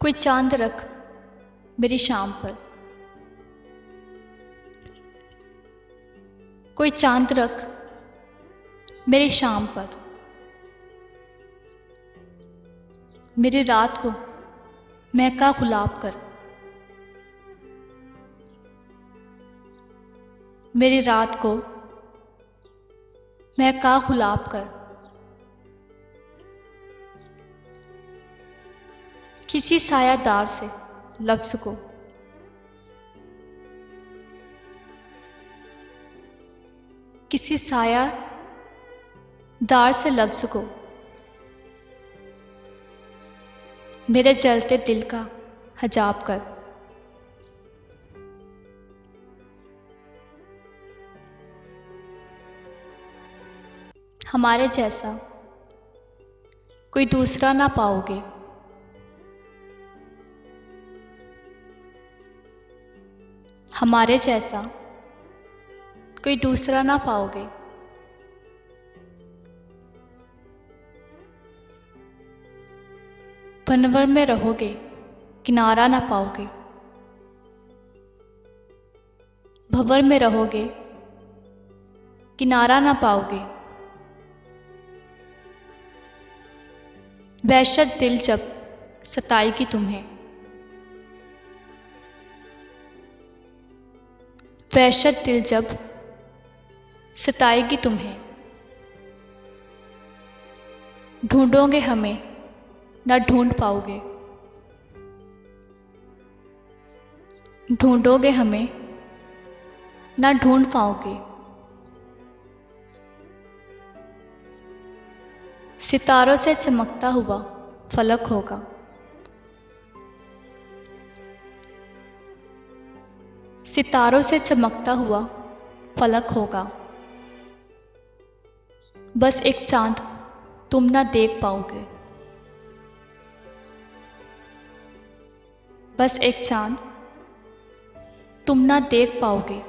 कोई चांद रख मेरी शाम पर, कोई चांद रख मेरी शाम पर, मेरी रात को महका गुलाब कर, मेरी रात को महका गुलाब कर। किसी सायादार से लफ्ज़ को, किसी सायादार से लफ्ज़ को मेरे जलते दिल का हिजाब कर। हमारे जैसा कोई दूसरा ना पाओगे, हमारे जैसा कोई दूसरा ना पाओगे। भंवर में रहोगे किनारा ना पाओगे, भंवर में रहोगे किनारा ना पाओगे। वहशत दिल जब सताएगी तुम्हें, वहशत दिल जब सताएगी तुम्हें। ढूंढोगे हमें ना ढूंढ पाओगे, ढूंढोगे हमें ना ढूंढ पाओगे। सितारों से चमकता हुआ फलक होगा, सितारों से चमकता हुआ फलक होगा। बस एक चांद तुम ना देख पाओगे, बस एक चांद तुम ना देख पाओगे।